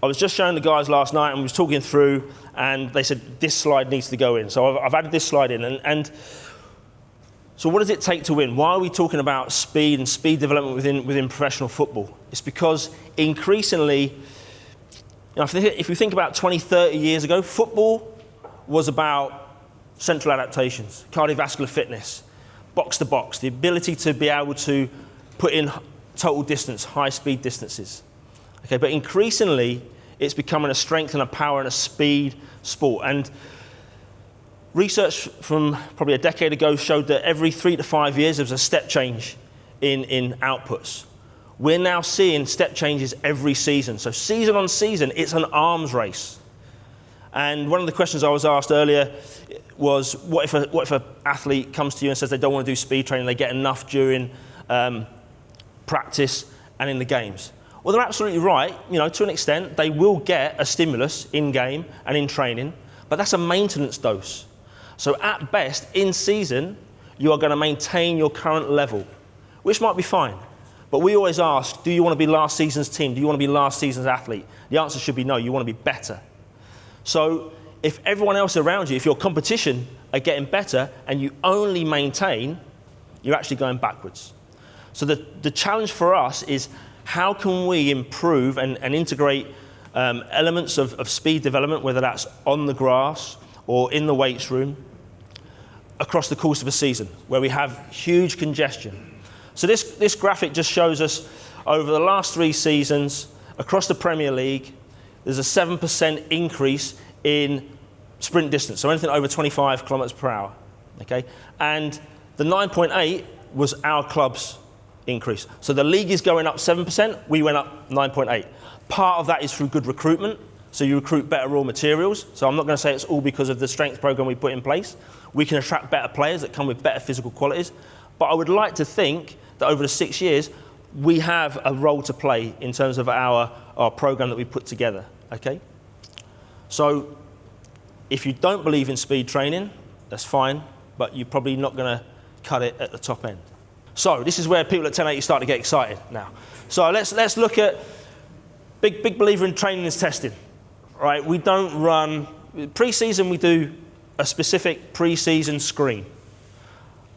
I was just showing the guys last night and we was talking through, and they said this slide needs to go in. So I've added this slide in. And so what does it take to win? Why are we talking about speed and speed development within professional football? It's because increasingly, if you think about 20, 30 years ago, football was about central adaptations, cardiovascular fitness, box to box, the ability to be able to put in total distance, high speed distances. Okay, but increasingly, it's becoming a strength and a power and a speed sport. And research from probably a decade ago showed that every 3 to 5 years there was a step change in outputs. We're now seeing step changes every season. So season on season, it's an arms race. And one of the questions I was asked earlier was, what if an athlete comes to you and says they don't want to do speed training, they get enough during practice and in the games? Well, they're absolutely right. To an extent, they will get a stimulus in game and in training, but that's a maintenance dose. So at best, in season, you are going to maintain your current level, which might be fine. But we always ask, do you want to be last season's team? Do you want to be last season's athlete? The answer should be no, you want to be better. So if everyone else around you, if your competition are getting better and you only maintain, you're actually going backwards. So the challenge for us is, how can we improve and integrate elements of speed development, whether that's on the grass or in the weights room, across the course of a season, where we have huge congestion. So this graphic just shows us, over the last 3 seasons, across the Premier League, there's a 7% increase in sprint distance, so anything over 25 kilometers per hour, okay? And the 9.8 was our club's increase. So the league is going up 7%, we went up 9.8. Part of that is through good recruitment, so you recruit better raw materials. So I'm not going to say it's all because of the strength program we put in place. We can attract better players that come with better physical qualities. But I would like to think that over the 6 years, we have a role to play in terms of our program that we put together, okay? So if you don't believe in speed training, that's fine, but you're probably not going to cut it at the top end. So this is where people at 1080 start to get excited now. So let's look at, big believer in training is testing, right? We don't run, pre-season we do a specific pre-season screen.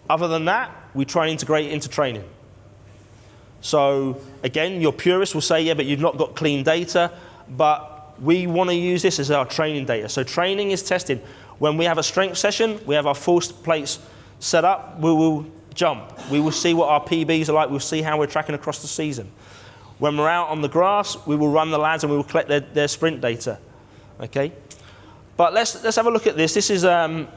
Other than that, we try and integrate it into training. So again, your purists will say, yeah, but you've not got clean data, but we want to use this as our training data. So training is testing. When we have a strength session, we have our forced plates set up, we will jump. We will see what our PBs are like. We'll see how we're tracking across the season. When we're out on the grass, we will run the lads and we will collect their sprint data. Okay? But let's have a look at this. This is a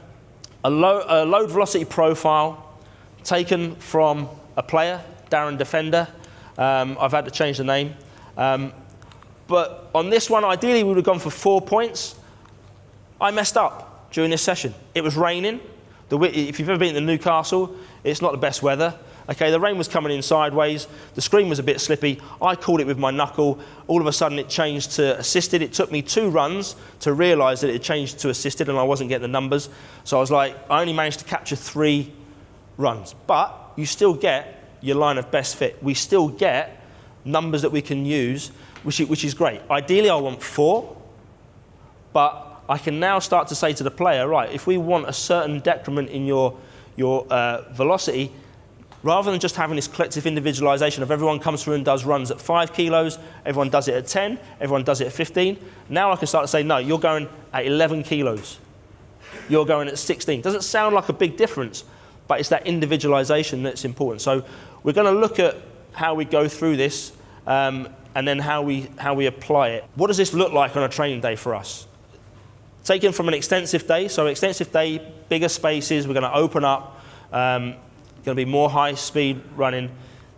load velocity profile taken from a player, Darren Defender. I've had to change the name. But on this one, ideally, we would have gone for 4 points. I messed up during this session. It was raining. If you've ever been to Newcastle, it's not the best weather. Okay, the rain was coming in sideways. The screen was a bit slippy. I caught it with my knuckle. All of a sudden, it changed to assisted. It took me 2 runs to realise that it had changed to assisted, and I wasn't getting the numbers. So I was like, I only managed to capture 3 runs. But you still get your line of best fit. We still get numbers that we can use, which is great. Ideally, I want 4, but I can now start to say to the player, right, if we want a certain decrement in your velocity, rather than just having this collective individualization of everyone comes through and does runs at 5 kilos, everyone does it at 10, everyone does it at 15, now I can start to say, no, you're going at 11 kilos. You're going at 16. Doesn't sound like a big difference, but it's that individualization that's important. So we're going to look at how we go through this and then how we apply it. What does this look like on a training day for us? Taken from an extensive day, so extensive day, bigger spaces, we're going to open up, going to be more high-speed running.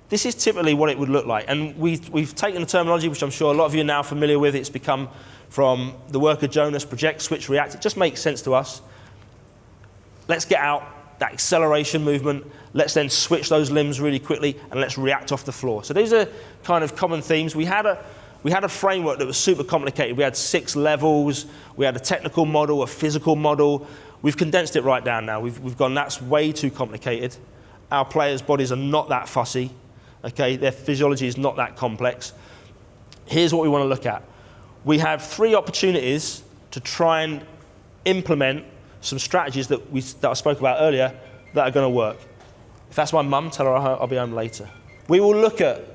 This is typically what it would look like. And we've taken the terminology, which I'm sure a lot of you are now familiar with. It's become from the work of Jonas, project, switch, react. It just makes sense to us. Let's get out that acceleration movement. Let's then switch those limbs really quickly, and let's react off the floor. So these are kind of common themes. We had a framework that was super complicated. We had 6 levels. We had a technical model, a physical model. We've condensed it right down now. We've gone, that's way too complicated. Our players' bodies are not that fussy. Okay, their physiology is not that complex. Here's what we want to look at. we have 3 opportunities to try and implement some strategies that I spoke about earlier that are going to work. If that's my mum, tell her I'll be home later. We will look at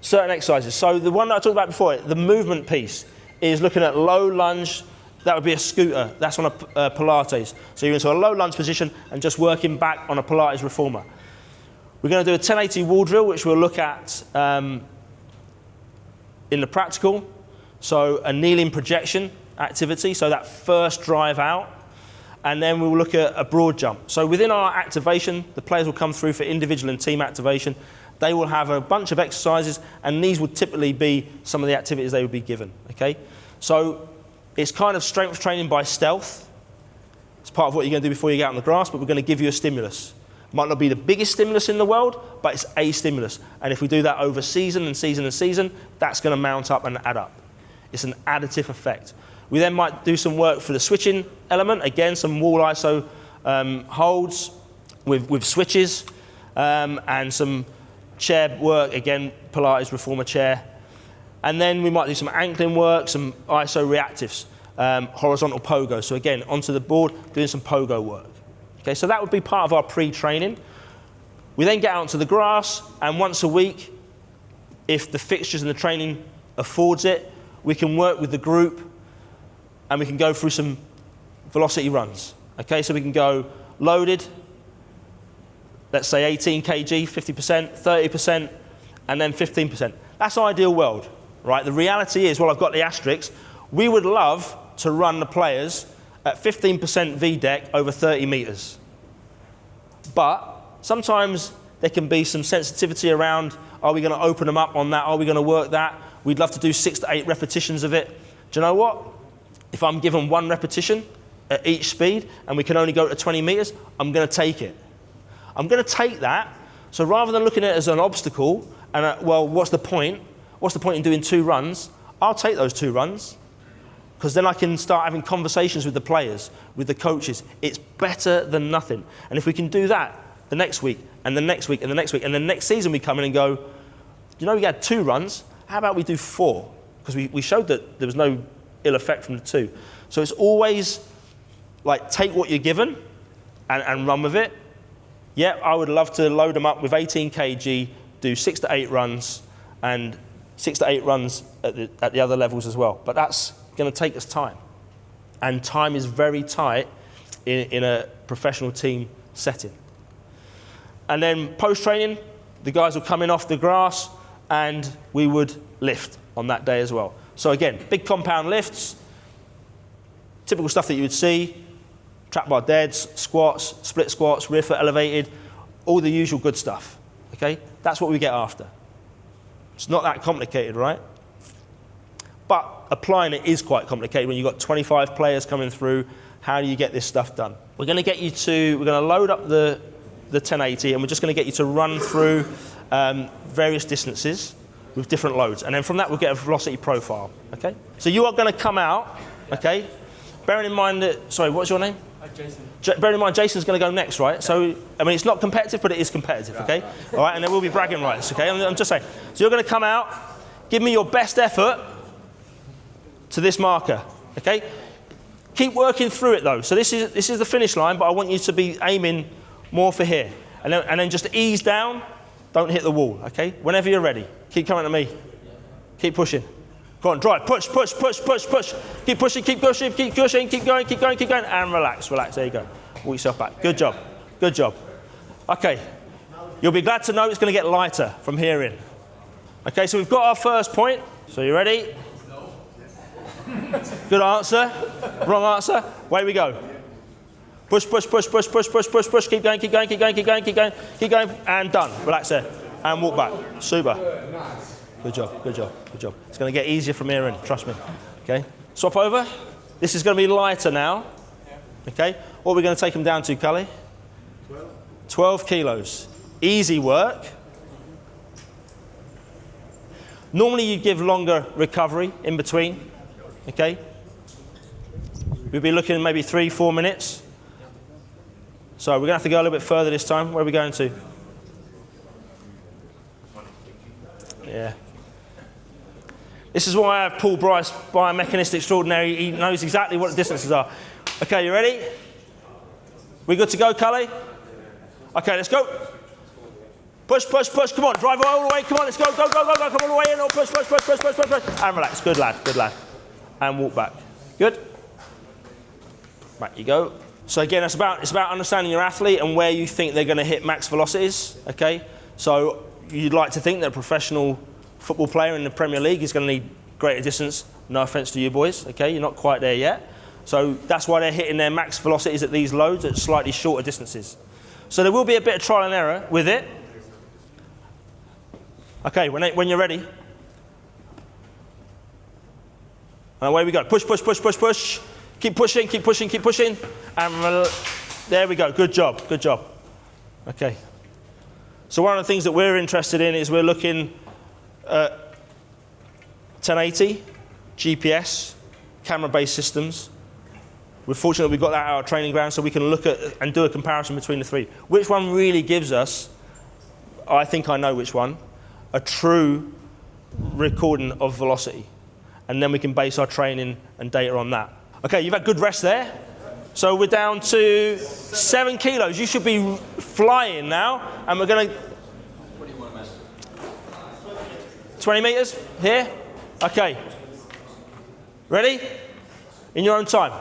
certain exercises. So the one that I talked about before, the movement piece, is looking at low lunge. That would be a scooter. That's on a Pilates. So you're into a low lunge position and just working back on a Pilates reformer. We're going to do a 1080 wall drill, which we'll look at in the practical. So a kneeling projection activity, so that first drive out. And then we will look at a broad jump. So within our activation, the players will come through for individual and team activation. They will have a bunch of exercises, and these would typically be some of the activities they would be given, okay? So it's kind of strength training by stealth. It's part of what you're going to do before you get out on the grass, but we're going to give you a stimulus. Might not be the biggest stimulus in the world, but it's a stimulus. And if we do that over season and season and season, that's going to mount up and add up. It's an additive effect. We then might do some work for the switching element. Again, some wall iso holds with switches and some chair work. Again, Pilates reformer chair. And then we might do some ankling work, some iso reactives, horizontal pogo. So again, onto the board, doing some pogo work. Okay, so that would be part of our pre-training. We then get out onto the grass, and once a week, if the fixtures and the training affords it, we can work with the group and we can go through some velocity runs. Okay, so we can go loaded, let's say 18 kg, 50%, 30%, and then 15%. That's ideal world, right? The reality is, well, I've got the asterisks. We would love to run the players at 15% VDEC over 30 meters. But sometimes there can be some sensitivity around, are we going to open them up on that? Are we going to work that? We'd love to do 6 to 8 repetitions of it. Do you know what? If I'm given 1 repetition at each speed and we can only go to 20 meters, I'm going to take it. I'm going to take that. So rather than looking at it as an obstacle and, well, what's the point? What's the point in doing 2 runs? I'll take those 2 runs, because then I can start having conversations with the players, with the coaches. It's better than nothing. And if we can do that the next week, and the next week, and the next week, and the next season we come in and go, you know, we had 2 runs, how about we do 4? Because we showed that there was no ill effect from the 2. So it's always like, take what you're given and run with it. Yeah, I would love to load them up with 18 kg, do 6 to 8 runs, and 6 to 8 runs at the other levels as well. But that's going to take us time. And time is very tight in a professional team setting. And then post-training, the guys will come in off the grass and we would lift on that day as well. So again, big compound lifts, typical stuff that you would see, trap bar deads, squats, split squats, rear foot elevated, all the usual good stuff, okay? That's what we get after. It's not that complicated, right? But applying it is quite complicated when you've got 25 players coming through. How do you get this stuff done? We're going to load up the 1080, and we're just going to get you to run through various distances with different loads. And then from that, we'll get a velocity profile, okay? So you are going to come out, okay? Bearing in mind that, sorry, what's your name? Jason. Bearing in mind, Jason's going to go next, right? So, I mean, it's not competitive, but it is competitive, okay? All right, and there will be bragging rights, okay? I'm just saying. So you're going to come out, give me your best effort to this marker, okay? Keep working through it, though. So this is the finish line, but I want you to be aiming more for here. And then just ease down. Don't hit the wall, okay? Whenever you're ready. Keep coming to me. Keep pushing. Go on, drive. Push, push, push, push, push. Keep pushing, keep pushing, keep pushing, keep going, keep going, keep going. And relax, relax. There you go. Walk yourself back. Good job. Good job. Okay. You'll be glad to know it's going to get lighter from here in. Okay, so we've got our first point. So you ready? Good answer. Wrong answer. Away we go. Push, push, push, push, push, push, push, push. Keep going, keep going, keep going, keep going, keep going, keep going. And done. Relax there. And walk back. Super. Good job, good job, good job. It's going to get easier from here in, trust me. Okay. Swap over. This is going to be lighter now. Okay. What are we going to take them down to, Cully? 12 kilos. Easy work. Normally you give longer recovery in between. Okay. We'll be looking at maybe 3-4 minutes. So we're going to have to go a little bit further this time. Where are we going to? Yeah. This is why I have Paul Bryce, biomechanist extraordinary. He knows exactly what the distances are. Okay, you ready? We good to go, Cully? Okay, let's go. Push, push, push. Come on, drive all the way. Come on, let's go, go, go, go, go. Come all the way in. Oh, push, push, push, push, push, push, push. And relax. Good lad, good lad. And walk back. Good. Back you go. So again, it's about understanding your athlete and where you think they're going to hit max velocities. Okay. So you'd like to think that a professional football player in the Premier League is going to need greater distance. No offence to you boys. Okay, you're not quite there yet. So that's why they're hitting their max velocities at these loads at slightly shorter distances. So there will be a bit of trial and error with it. Okay, when you're ready. And away we go. Push, push, push, push, push. Keep pushing, keep pushing, keep pushing. And there we go. Good job, good job. Okay. So one of the things that we're interested in is we're looking at 1080, GPS, camera-based systems. We're fortunate we've got that at our training ground so we can look at and do a comparison between the three. Which one really gives us, I think I know which one, a true recording of velocity. And then we can base our training and data on that. Okay, you've had good rest there. So we're down to 7 kilos. You should be flying now. And we're going to... 20 meters here? Okay. Ready? In your own time.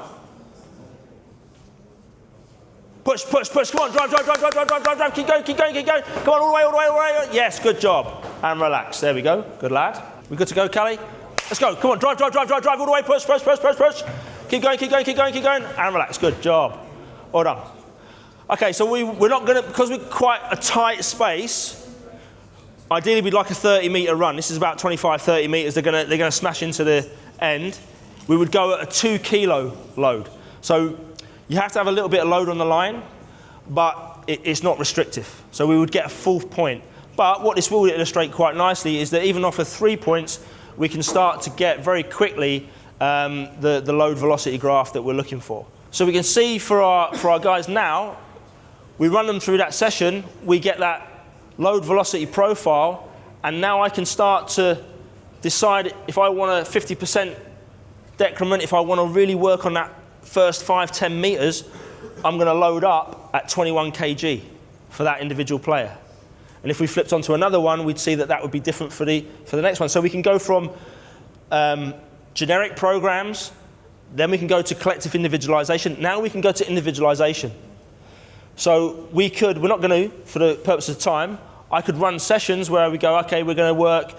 Push, push, push. Come on, drive, drive, drive, drive, drive, drive, drive, drive. Keep going, keep going, keep going. Come on, all the way, all the way, all the way. Yes, good job. And relax. There we go. Good lad. We good to go, Callie? Let's go. Come on, drive, drive, drive, drive, drive all the way. Push, push, push, push, push. Keep going, keep going, keep going, keep going. And relax. Good job. Well done. Okay, so we're not going to, because we're quite a tight space, ideally we'd like a 30-meter run. This is about 25, 30 meters. They're going to smash into the end. We would go at a 2 kilo load. So you have to have a little bit of load on the line, but it's not restrictive. So we would get a full point. But what this will illustrate quite nicely is that even off of 3 points, we can start to get very quickly the load velocity graph that we're looking for. So we can see for our guys now, we run them through that session, we get that load velocity profile, and now I can start to decide if I want a 50% decrement, if I want to really work on that first 5-10 meters, I'm going to load up at 21 kg for that individual player. And if we flipped onto another one, we'd see that that would be different for the next one. So we can go from generic programs, then we can go to collective individualization. Now we can go to individualization. So we're not going to, for the purpose of time, I could run sessions where we go, okay, we're going to work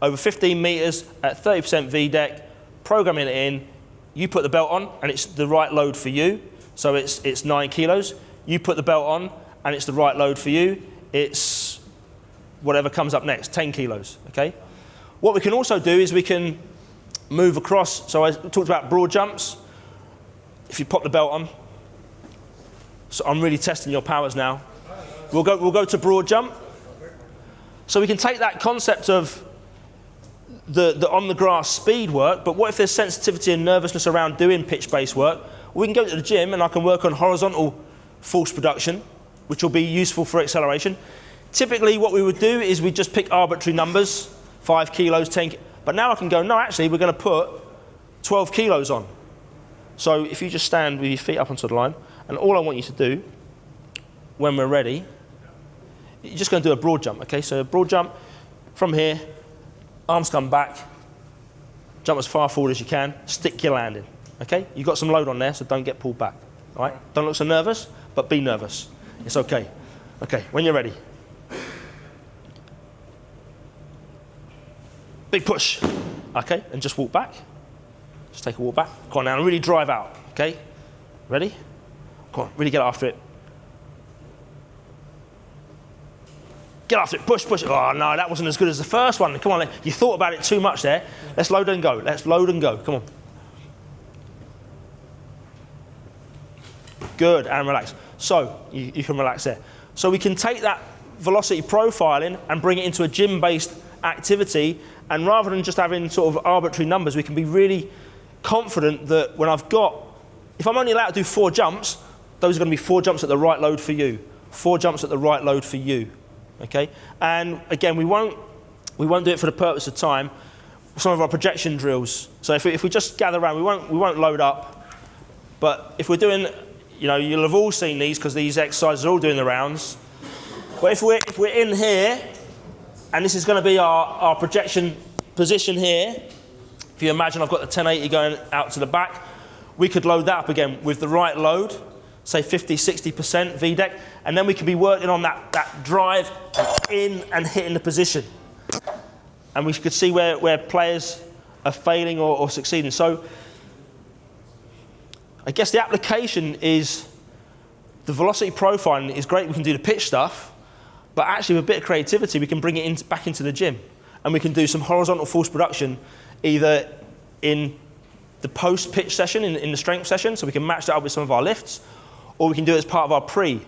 over 15 meters at 30% VDEC, programming it in. You put the belt on, and it's the right load for you. So it's 9 kilos. You put the belt on, and it's the right load for you. It's whatever comes up next, 10 kilos, okay? What we can also do is we can move across. So I talked about broad jumps. If you pop the belt on, so I'm really testing your powers now. We'll go to broad jump. So we can take that concept of the on the grass speed work, but what if there's sensitivity and nervousness around doing pitch-based work? We can go to the gym and I can work on horizontal force production, which will be useful for acceleration. Typically what we would do is we just pick arbitrary numbers, 5 kilos, 10, but now I can go, no, actually we're going to put 12 kilos on. So if you just stand with your feet up onto the line, and all I want you to do, when we're ready, you're just going to do a broad jump, okay? So a broad jump from here, arms come back, jump as far forward as you can, stick your landing, okay? You've got some load on there, so don't get pulled back, all right? Don't look so nervous, but be nervous. It's okay. Okay, when you're ready. Big push, okay? And just walk back. Just take a walk back. Come on now, and really drive out, okay? Ready? Come on, really get after it. Get after it, push, push. Oh no, that wasn't as good as the first one. Come on, you thought about it too much there. Let's load and go, let's load and go, come on. Good, and relax. So, you can relax there. So we can take that velocity profiling and bring it into a gym-based activity, and rather than just having sort of arbitrary numbers, we can be really confident that when if I'm only allowed to do 4 jumps, those are going to be 4 jumps at the right load for you. 4 jumps at the right load for you. Okay? And again, we won't do it for the purpose of time. some of our projection drills. So if we just gather around, we won't load up, but if we're doing, you'll have all seen these because these exercises are all doing the rounds. But if we're in here, and this is going to be our projection position here, if you imagine I've got the 1080 going out to the back, we could load that up again with the right load, say 50, 60% VDEC, and then we could be working on that drive in and hitting the position. And we could see where players are failing or succeeding. So I guess the application is the velocity profiling is great. We can do the pitch stuff, but actually with a bit of creativity, we can bring it back into the gym. And we can do some horizontal force production either in the post-pitch session, in the strength session, so we can match that up with some of our lifts, or we can do it as part of our pre.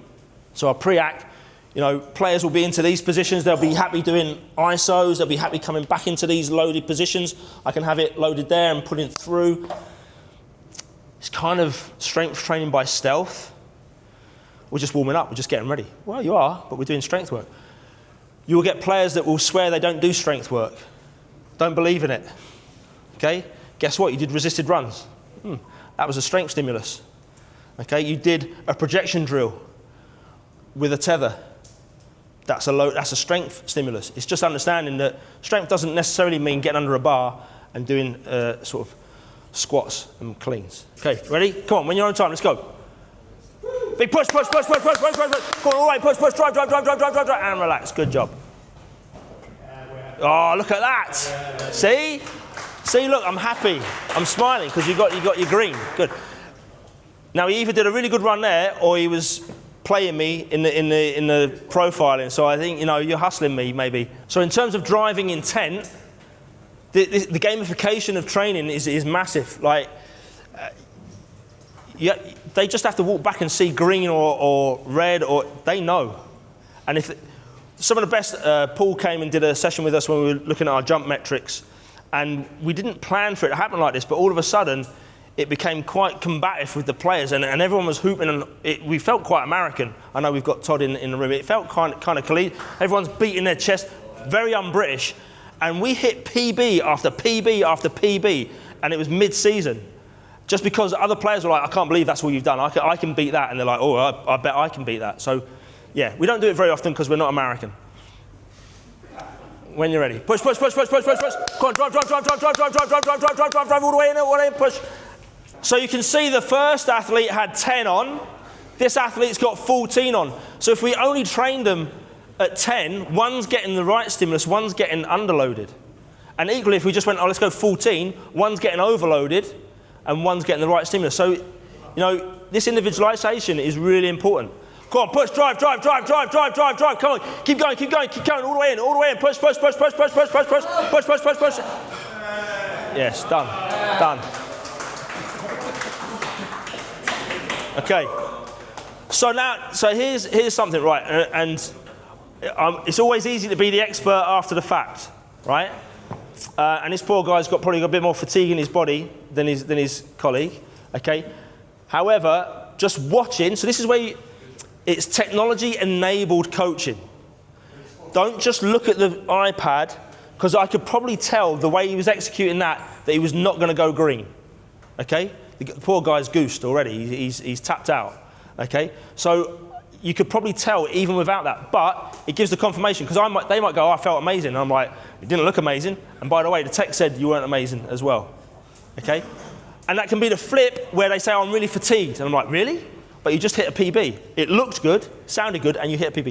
So our pre-act, players will be into these positions, they'll be happy doing ISOs, they'll be happy coming back into these loaded positions. I can have it loaded there and putting it through. It's kind of strength training by stealth. We're just warming up, we're just getting ready. Well, you are, but we're doing strength work. You will get players that will swear they don't do strength work, don't believe in it. Okay? Guess what? You did resisted runs. That was a strength stimulus. Okay? You did a projection drill with a tether. That's a strength stimulus. It's just understanding that strength doesn't necessarily mean getting under a bar and doing sort of squats and cleans. Okay, ready? Come on, when you're on time, let's go. Big push, push, push, push, push, push, push, push. Come on, all right, push, push, drive, drive, drive, drive, drive, drive, drive, and relax. Good job. Oh, look at that. See? See, look, I'm happy. I'm smiling because you got your green. Good. Now, he either did a really good run there or he was playing me in the profiling. So I think, you're hustling me, maybe. So in terms of driving intent, the gamification of training is massive. Like, they just have to walk back and see green or red, or they know. And if some of the best, Paul came and did a session with us when we were looking at our jump metrics, and we didn't plan for it to happen like this, but all of a sudden, it became quite combative with the players, and everyone was hooping, and we felt quite American. I know we've got Todd in the room. It felt kind of collegiate. Everyone's beating their chest, very un-British, and we hit PB after PB after PB, and it was mid-season. Just because other players were like, I can't believe that's what you've done. I can beat that, and they're like, oh, I bet I can beat that. So, yeah, we don't do it very often because we're not American. When you're ready, push, push, push, push, push, push, push. Come on, drive, drive, drive, drive, drive, drive, drive, drive, drive, drive, drive, drive, drive, all the way in, push. So you can see the first athlete had 10 on. This athlete's got 14 on. So if we only trained them at 10, one's getting the right stimulus, one's getting underloaded. And equally, if we just went, let's go 14, one's getting overloaded and one's getting the right stimulus. So, this individualization is really important. Come on, push, drive, drive, drive, drive, drive, drive, drive. Come on, keep going, keep going, keep going, all the way in, push, push, push, push, push, push, push, push, push, push, push, push. Yes, done, done. Okay. So here's something, right? And it's always easy to be the expert after the fact, right? And this poor guy's probably got a bit more fatigue in his body than his colleague. Okay. However, just watching. So this is where it's technology-enabled coaching. Don't just look at the iPad, because I could probably tell the way he was executing that he was not going to go green. Okay. The poor guy's goosed already. He's tapped out. Okay. So you could probably tell even without that, but it gives the confirmation, because they might go, I felt amazing. And I'm like, it didn't look amazing. And by the way, the tech said you weren't amazing as well. Okay. And that can be the flip where they say, I'm really fatigued. And I'm like, really? But you just hit a PB. It looked good, sounded good, and you hit a PB.